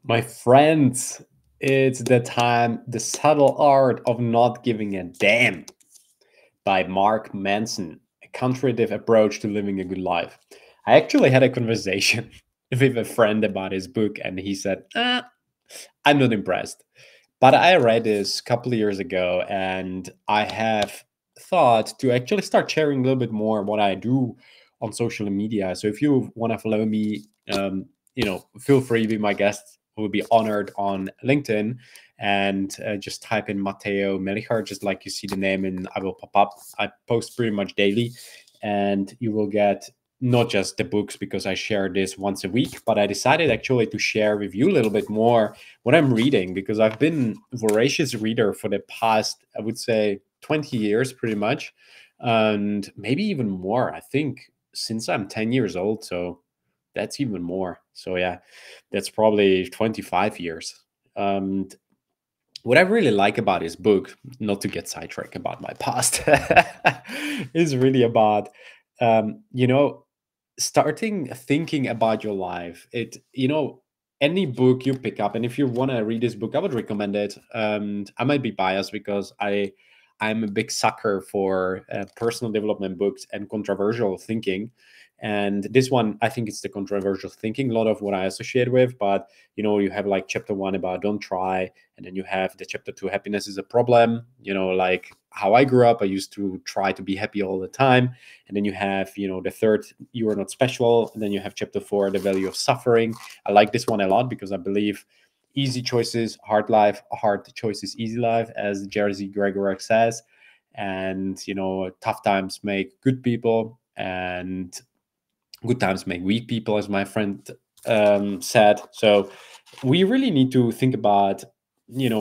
My friends, it's the time, The Subtle Art of Not Giving a Damn by Mark Manson, a counterintuitive approach to living a good life. I actually had a conversation with a friend about his book, and he said, I'm not impressed. But I read this a couple of years ago, and I have thought to actually start sharing a little bit more what I do on social media. So if you want to follow me, feel free to be my guest. I will be honored on LinkedIn, and just type in Matteo Melichar, just like you see the name, and I will pop up. I post pretty much daily, and you will get not just the books because I share this once a week, but I decided actually to share with you a little bit more what I'm reading because I've been a voracious reader for the past, I would say, 20 years pretty much, and maybe even more. I think since I'm 10 years old, so that's even more. So yeah, that's probably 25 years. And what I really like about his book, not to get sidetracked about my past, is really about, you know, starting thinking about your life. Any book you pick up, and if you want to read this book, I would recommend it. I might be biased because I'm a big sucker for personal development books and controversial thinking. And this one, I think it's the controversial thinking, a lot of what I associate with. But you have like chapter one about don't try, and then you have the chapter two, happiness is a problem. Like how I grew up, I used to try to be happy all the time. And then you have the third, you are not special. And then you have chapter four, the value of suffering. I like this one a lot because I believe easy choices, hard life, hard choices, easy life, as Jerzy Gregorek says. And tough times make good people, and good times make weak people, as my friend said. So we really need to think about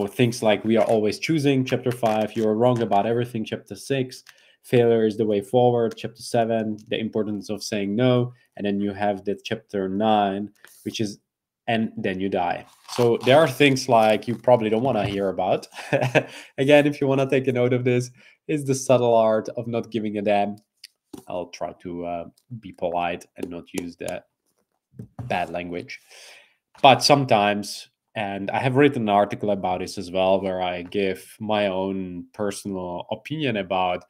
things like we are always choosing. Chapter 5, you're wrong about everything. Chapter 6, failure is the way forward. Chapter 7, the importance of saying no. And then you have the chapter 9, which is and then you die. So there are things like you probably don't want to hear about. Again, if you want to take a note of this, is the subtle art of not giving a damn. I'll try to be polite and not use that bad language. But sometimes, and I have written an article about this as well, where I give my own personal opinion about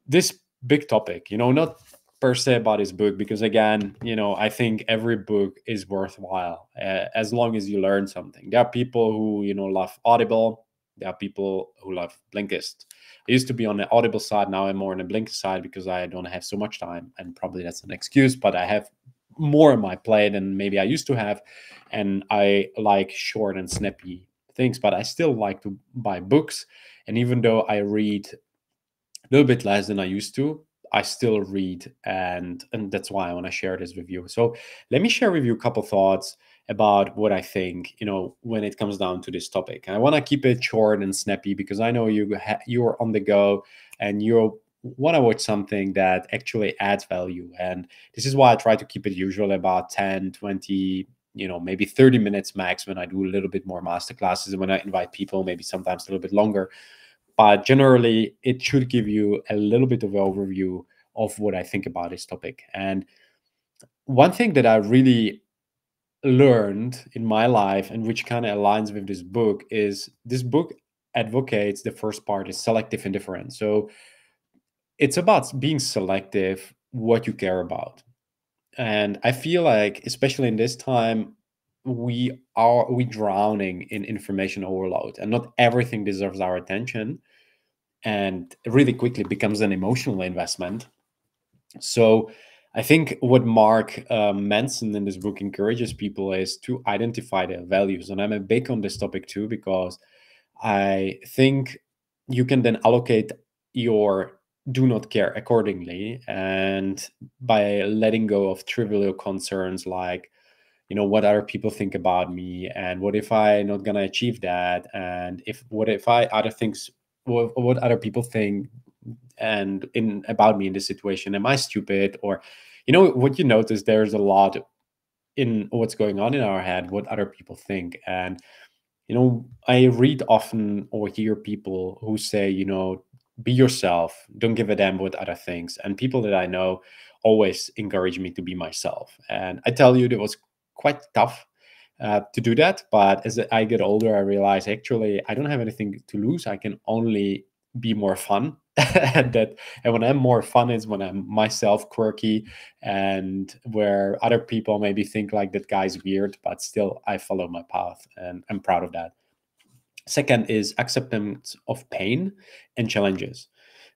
this big topic, not per se about his book, because again, I think every book is worthwhile as long as you learn something. There are people who, love Audible. There are people who love Blinkist. I used to be on the Audible side. Now I'm more on the Blinkist side because I don't have so much time. And probably that's an excuse, but I have more on my plate than maybe I used to have. And I like short and snappy things, but I still like to buy books. And even though I read a little bit less than I used to, I still read, and that's why I want to share this with you. So let me share with you a couple thoughts about what I think, when it comes down to this topic. And I want to keep it short and snappy because I know you're on the go and you want to watch something that actually adds value. And this is why I try to keep it usually about 10, 20, maybe 30 minutes max when I do a little bit more masterclasses and when I invite people, maybe sometimes a little bit longer, but generally it should give you a little bit of overview of what I think about this topic. And one thing that I really learned in my life, and which kind of aligns with this book, is this book advocates, the first part is selective indifference. So it's about being selective what you care about. And I feel like, especially in this time, we drowning in information overload, and not everything deserves our attention, and really quickly becomes an emotional investment. So I think what Mark Manson in this book encourages people is to identify their values. And I'm a big on this topic too, because I think you can then allocate your do not care accordingly. And by letting go of trivial concerns like, what other people think about me, and what if I not gonna achieve that, and if what if I other things, what other people think and in about me in this situation, am I stupid, or what you notice, there's a lot in what's going on in our head, what other people think. And I read often or hear people who say, be yourself, don't give a damn what other things. And people that I know always encourage me to be myself. And I tell you, it was quite tough to do that. But as I get older, I realize actually I don't have anything to lose. I can only be more fun. And when I'm more fun is when I'm myself quirky, and where other people maybe think like that guy's weird, but still I follow my path and I'm proud of that. Second is acceptance of pain and challenges.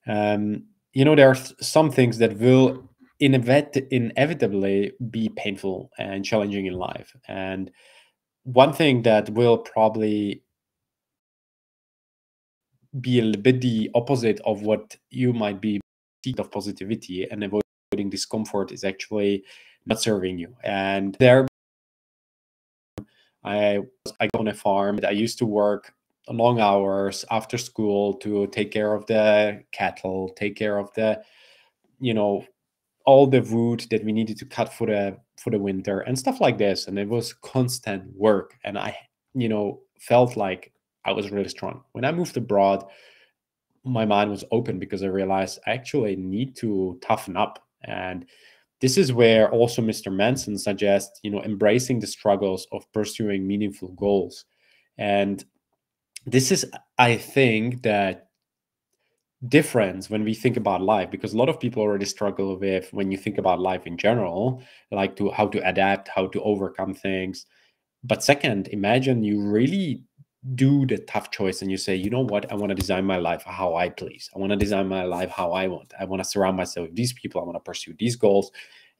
There are some things that will inevitably be painful and challenging in life. And one thing that will probably be a little bit the opposite of what you might be of positivity and avoiding discomfort is actually not serving you. And there I I go on a farm. I used to work long hours after school to take care of the cattle, take care of the, you know, all the wood that we needed to cut for the winter and stuff like this. And it was constant work. And I, felt like I was really strong. When I moved abroad, my mind was open because I realized I actually need to toughen up. And this is where also Mr. Manson suggests, embracing the struggles of pursuing meaningful goals. And this is, I think, that difference when we think about life, because a lot of people already struggle with, when you think about life in general, like to how to adapt, how to overcome things. But second, imagine you really do the tough choice and you say, you know what, I want to design my life how I please. I want to design my life how I want. I want to surround myself with these people. I want to pursue these goals.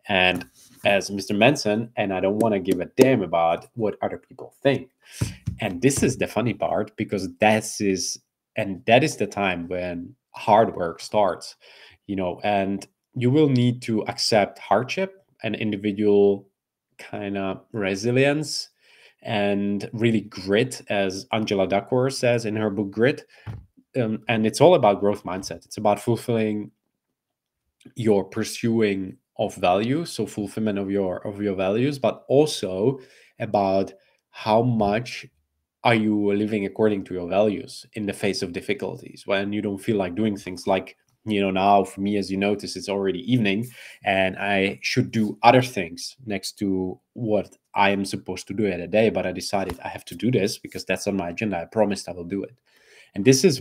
And as Mr. Manson, and I don't want to give a damn about what other people think. And this is the funny part, because that is the time when hard work starts, and you will need to accept hardship and individual kind of resilience and really grit, as Angela Duckworth says in her book Grit. And it's all about growth mindset. It's about fulfilling your pursuing of value, so fulfillment of your values, but also about how much are you living according to your values in the face of difficulties when you don't feel like doing things. Like, now for me, as you notice, it's already evening and I should do other things next to what I am supposed to do at a day, but I decided I have to do this because that's on my agenda. I promised I will do it. And this is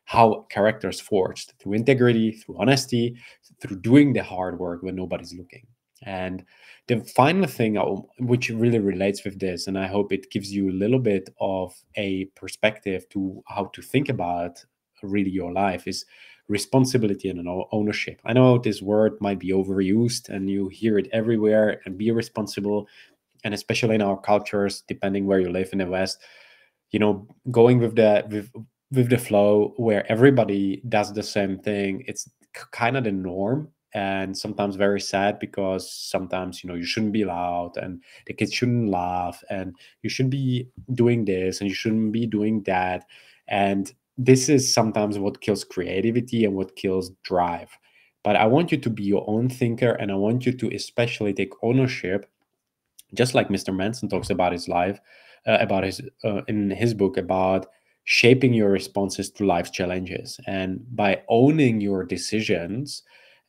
how character is forged, through integrity, through honesty, through doing the hard work when nobody's looking. And the final thing, which really relates with this, and I hope it gives you a little bit of a perspective to how to think about really your life, is responsibility and ownership. I know this word might be overused and you hear it everywhere, and be responsible. And especially in our cultures, depending where you live in the West, going with the flow, where everybody does the same thing, it's kind of the norm. And sometimes very sad, because sometimes you shouldn't be loud and the kids shouldn't laugh, and you should be doing this and you shouldn't be doing that. And this is sometimes what kills creativity and what kills drive. But I want you to be your own thinker, and I want you to especially take ownership, just like Mr. Manson talks about his life, about his in his book, about shaping your responses to life's challenges. And by owning your decisions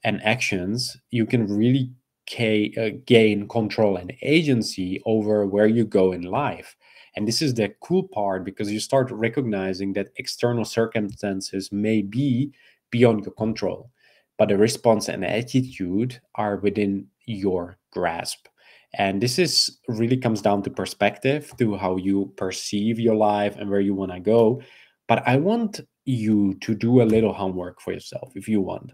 and actions, you can really gain control and agency over where you go in life. And this is the cool part, because you start recognizing that external circumstances may be beyond your control, but the response and attitude are within your grasp. And this is really comes down to perspective, to how you perceive your life and where you want to go. But I want you to do a little homework for yourself if you want.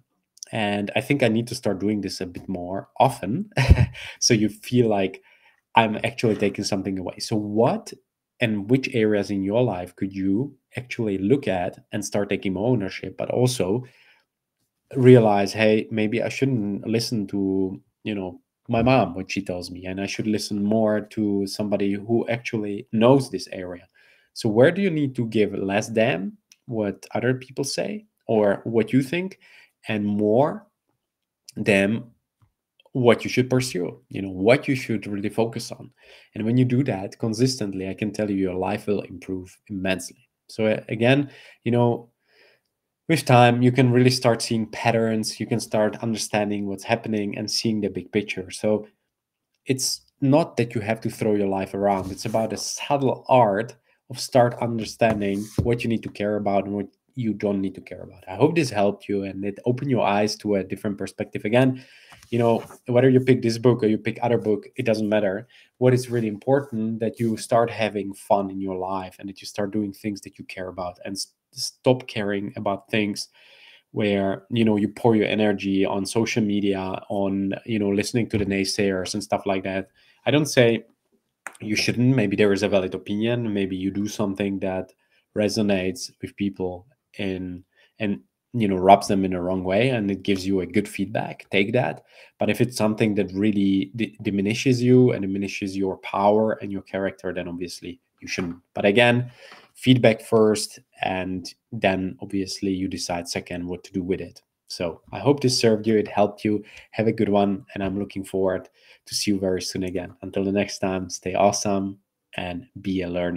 And I think I need to start doing this a bit more often so you feel like I'm actually taking something away. So, what and which areas in your life could you actually look at and start taking more ownership, but also realize, hey, maybe I shouldn't listen to, my mom, what she tells me, and I should listen more to somebody who actually knows this area. So where do you need to give less damn what other people say or what you think, and more than what you should pursue, what you should really focus on. And when you do that consistently, I can tell you your life will improve immensely. So again, you know with time, you can really start seeing patterns. You can start understanding what's happening and seeing the big picture. So it's not that you have to throw your life around. It's about a subtle art of start understanding what you need to care about and what you don't need to care about. I hope this helped you and it opened your eyes to a different perspective. Again, whether you pick this book or you pick other book, it doesn't matter. What is really important, that you start having fun in your life and that you start doing things that you care about, and stop caring about things where you pour your energy on social media, on listening to the naysayers and stuff like that. I don't say you shouldn't. Maybe there is a valid opinion, maybe you do something that resonates with people and rubs them in the wrong way, and it gives you a good feedback, take that. But if it's something that really diminishes you and diminishes your power and your character, then obviously you shouldn't. But again, feedback first, and then obviously you decide second what to do with it. So I hope this served you, it helped you. Have a good one, and I'm looking forward to see you very soon again. Until the next time, stay awesome and be a learner.